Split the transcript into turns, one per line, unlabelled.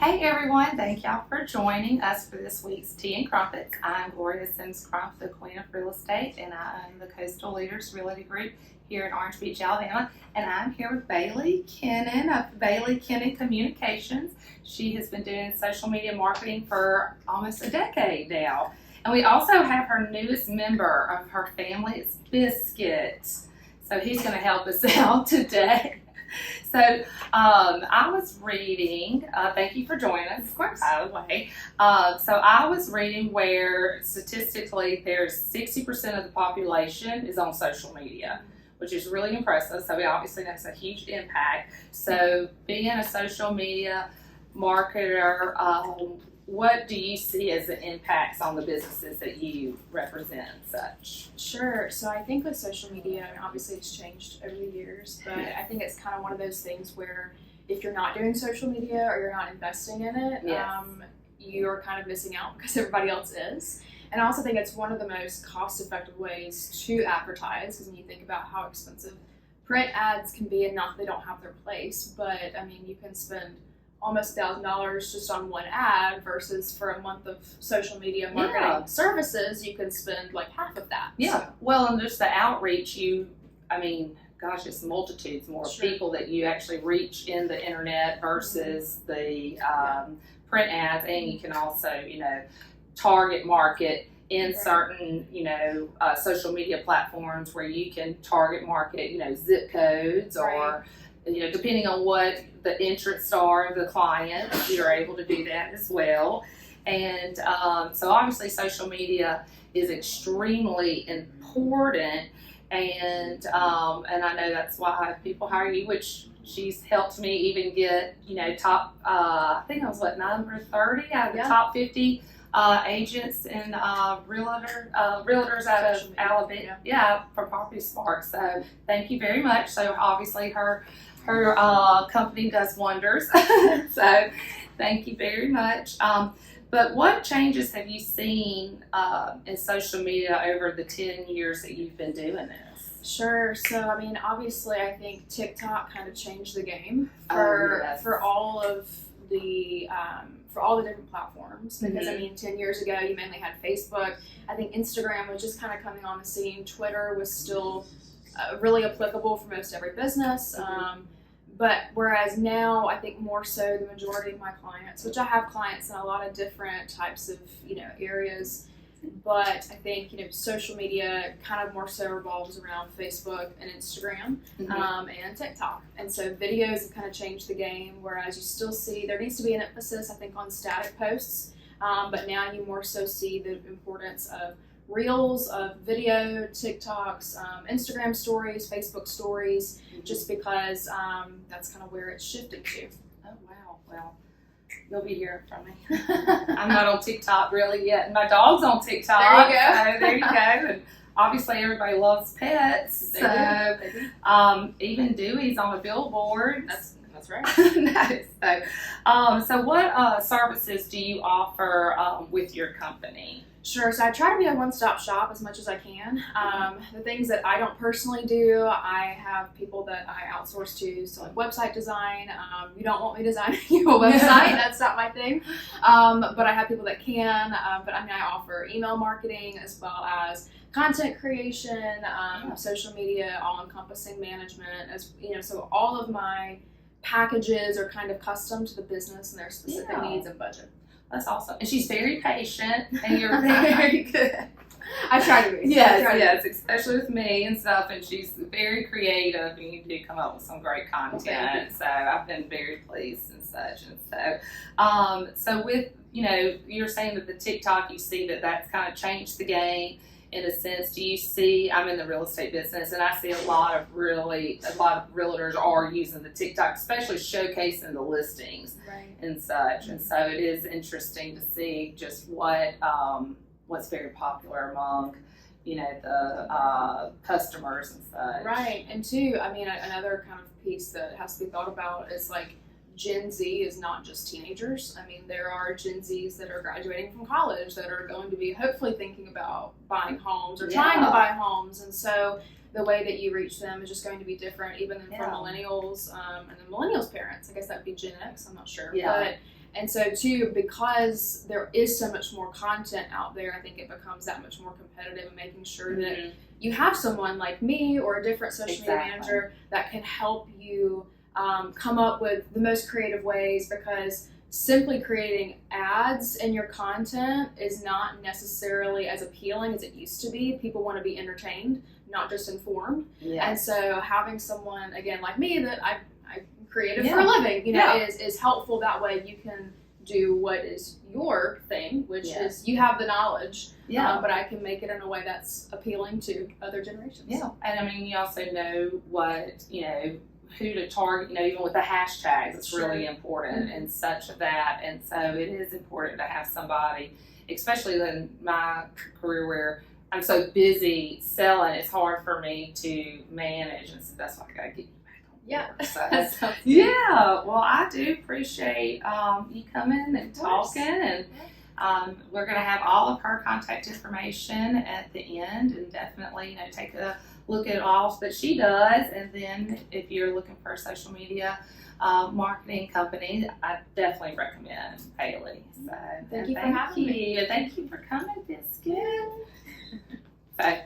Hey everyone, thank y'all for joining us for this week's Tea and Crumpets. I'm Gloria Sims Crump, the Queen of Real Estate, and I own the Coastal Leaders Realty Group here in Orange Beach, Alabama. And I'm here with Bailey Kennon of Bailey Kennon Communications. She has been doing social media marketing for almost a decade now. And we also have her newest member of her family, it's Biscuit. So he's going to help us out today. So I was reading, thank you for joining us,
of course,
by the way. So I was reading where statistically there's 60% of the population is on social media, which is really impressive. So obviously that's a huge impact. So being a social media marketer, what do you see as the impacts on the businesses that you represent and such?
Sure. So I think with social media, and obviously it's changed over the years, but I think it's kind of one of those things where if you're not doing social media or you're not investing in it,
Yes.
You're kind of missing out because everybody else is. And I also think it's one of the most cost-effective ways to advertise, because when you think about how expensive print ads can be, and not that they don't have their place, but I mean, you can spend almost $1,000 just on one ad versus for a month of social media marketing services, you can spend like half of that.
Yeah.
So.
Well, and just the outreach, gosh, it's multitudes more
Sure.
people that you actually reach in the internet versus the print ads, and you can also, target market in certain, social media platforms where you can target market, zip codes or, depending on what the interests are of the client, you're able to do that as well. And so obviously social media is extremely important, and I know that's why people hire you, which she's helped me even get, top, I think I was number 30 out of the top 50 agents and realtors out of Alabama, for Property Spark. So thank you very much. So obviously her company does wonders. So thank you very much. But what changes have you seen in social media over the 10 years that you've been doing this?
Sure. So, obviously, I think TikTok kind of changed the game for all of the different platforms. Because 10 years ago, you mainly had Facebook. I think Instagram was just kind of coming on the scene. Twitter was still really applicable for most every business. But whereas now, I think more so the majority of my clients, which I have clients in a lot of different types of areas, but I think social media kind of more so revolves around Facebook and Instagram and TikTok. And so videos have kind of changed the game, whereas you still see there needs to be an emphasis, I think, on static posts, but now you more so see the importance of reels, of video, TikToks, Instagram stories, Facebook stories, just because that's kind of where it's shifted to.
Oh, wow. Well, you'll be hearing from me. I'm not on TikTok really yet, and my dog's on TikTok.
There you go.
So there you go. And obviously everybody loves pets.
They
do. Even Dewey's on a billboard.
That's right.
No. So what services do you offer with your company?
Sure. So I try to be a one-stop shop as much as I can. The things that I don't personally do, I have people that I outsource to. So like website design. You don't want me designing your website. That's not my thing. But I have people that can. But I offer email marketing as well as content creation, social media, all-encompassing management. So all of my packages are kind of custom to the business and their specific needs and budget.
That's awesome. And she's very patient, and you're very good.
I try to be.
Yes, especially with me and stuff, and she's very creative, and you do come up with some great content. So I've been very pleased and such. And so with, you're saying that the TikTok, you see that that's kind of changed the game in a sense. Do you see, I'm in the real estate business, and I see a lot of realtors are using the TikTok, especially showcasing the listings and such. And so it is interesting to see just what's very popular among, the customers and such.
Right. And two, another kind of piece that has to be thought about is like Gen Z is not just teenagers. There are Gen Zs that are graduating from college that are going to be hopefully thinking about buying homes or trying to buy homes. And so the way that you reach them is just going to be different, even than for millennials and the millennials' parents. I guess that would be Gen X. I'm not sure.
Yeah.
And so too, because there is so much more content out there, I think it becomes that much more competitive in making sure that you have someone like me or a different social media manager that can help you come up with the most creative ways, because simply creating ads in your content is not necessarily as appealing as it used to be. People want to be entertained, not just informed.
Yes.
And so having someone, again, like me, that I'm creative for a living, you know, is helpful. That way you can do what is your thing, which is you have the knowledge, but I can make it in a way that's appealing to other generations.
Yeah, and I mean, you also know what, you know, who to target, you know, even with the hashtags, it's really important and such of that. And so it is important to have somebody, especially in my career where I'm so busy selling, it's hard for me to manage. And so that's why I got to get you back on board. So, well, I do appreciate you coming and talking. And we're going to have all of her contact information at the end, and definitely, you know, take a look at all that she does. And then if you're looking for a social media marketing company, I definitely recommend Haley. So
thank you for having me.
Thank you for coming, Biscuit. So,